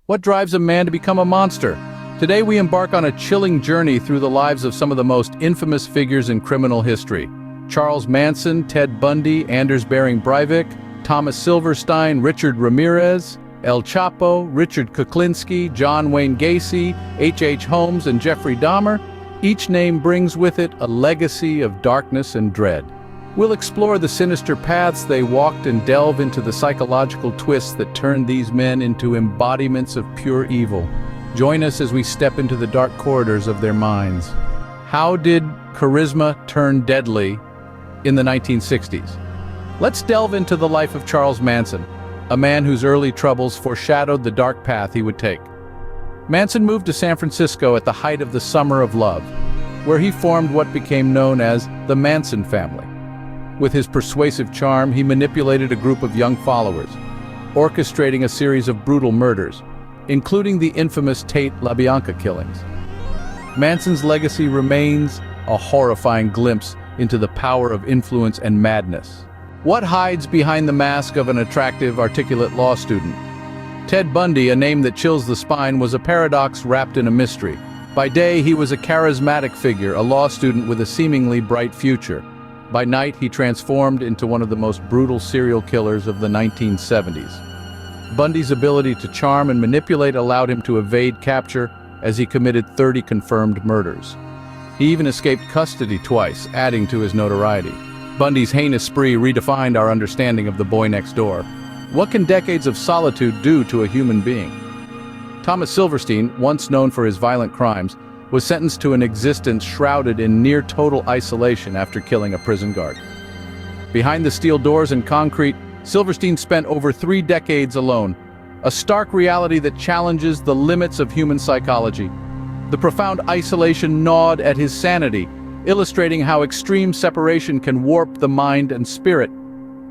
What drives a man to become a monster? Today we embark on a chilling journey through the lives of some of the most infamous figures in criminal history. Charles Manson, Ted Bundy, Anders Behring Breivik, Thomas Silverstein, Richard Ramirez, El Chapo, Richard Kuklinski, John Wayne Gacy, H.H. Holmes, and Jeffrey Dahmer. Each name brings with it a legacy of darkness and dread. We'll explore the sinister paths they walked and delve into the psychological twists that turned these men into embodiments of pure evil. Join us as we step into the dark corridors of their minds. How did charisma turn deadly in the 1960s? Let's delve into the life of Charles Manson, a man whose early troubles foreshadowed the dark path he would take. Manson moved to San Francisco at the height of the Summer of Love, where he formed what became known as the Manson family. With his persuasive charm, he manipulated a group of young followers, orchestrating a series of brutal murders, including the infamous Tate LaBianca killings. Manson's legacy remains a horrifying glimpse into the power of influence and madness. What hides behind the mask of an attractive, articulate law student? Ted Bundy, a name that chills the spine, was a paradox wrapped in a mystery. By day, he was a charismatic figure, a law student with a seemingly bright future. By night, he transformed into one of the most brutal serial killers of the 1970s. Bundy's ability to charm and manipulate allowed him to evade capture as he committed 30 confirmed murders. He even escaped custody twice, adding to his notoriety. Bundy's heinous spree redefined our understanding of the boy next door. What can decades of solitude do to a human being? Thomas Silverstein, once known for his violent crimes, was sentenced to an existence shrouded in near-total isolation after killing a prison guard. Behind the steel doors and concrete, Silverstein spent over 3 decades alone, a stark reality that challenges the limits of human psychology. The profound isolation gnawed at his sanity, illustrating how extreme separation can warp the mind and spirit.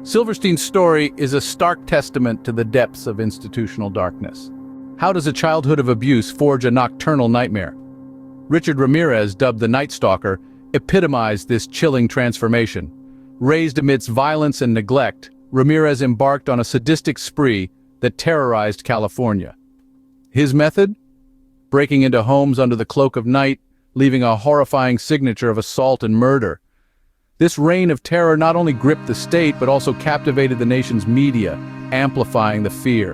Silverstein's story is a stark testament to the depths of institutional darkness. How does a childhood of abuse forge a nocturnal nightmare? Richard Ramirez, dubbed the Night Stalker, epitomized this chilling transformation. Raised amidst violence and neglect, Ramirez embarked on a sadistic spree that terrorized California. His method? Breaking into homes under the cloak of night, leaving a horrifying signature of assault and murder. This reign of terror not only gripped the state, but also captivated the nation's media, amplifying the fear.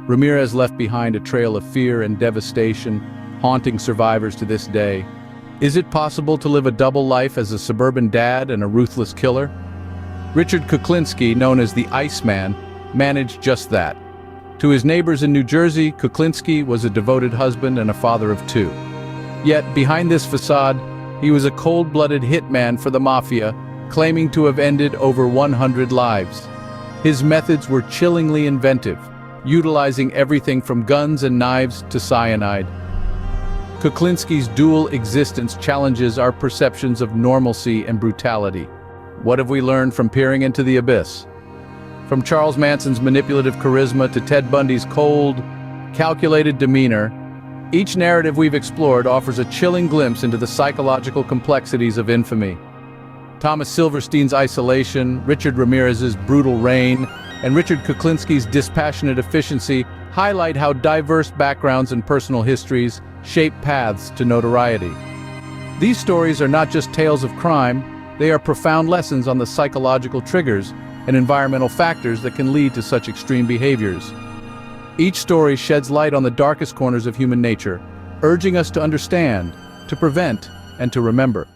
Ramirez left behind a trail of fear and devastation, haunting survivors to this day. Is it possible to live a double life as a suburban dad and a ruthless killer? Richard Kuklinski, known as the Iceman, managed just that. To his neighbors in New Jersey, Kuklinski was a devoted husband and a father of 2. Yet, behind this facade, he was a cold-blooded hitman for the mafia, claiming to have ended over 100 lives. His methods were chillingly inventive, utilizing everything from guns and knives to cyanide. Kuklinski's dual existence challenges our perceptions of normalcy and brutality. What have we learned from peering into the abyss? From Charles Manson's manipulative charisma to Ted Bundy's cold, calculated demeanor, each narrative we've explored offers a chilling glimpse into the psychological complexities of infamy. Thomas Silverstein's isolation, Richard Ramirez's brutal reign, and Richard Kuklinski's dispassionate efficiency highlight how diverse backgrounds and personal histories shape paths to notoriety. These stories are not just tales of crime, they are profound lessons on the psychological triggers and environmental factors that can lead to such extreme behaviors. Each story sheds light on the darkest corners of human nature, urging us to understand, to prevent, and to remember.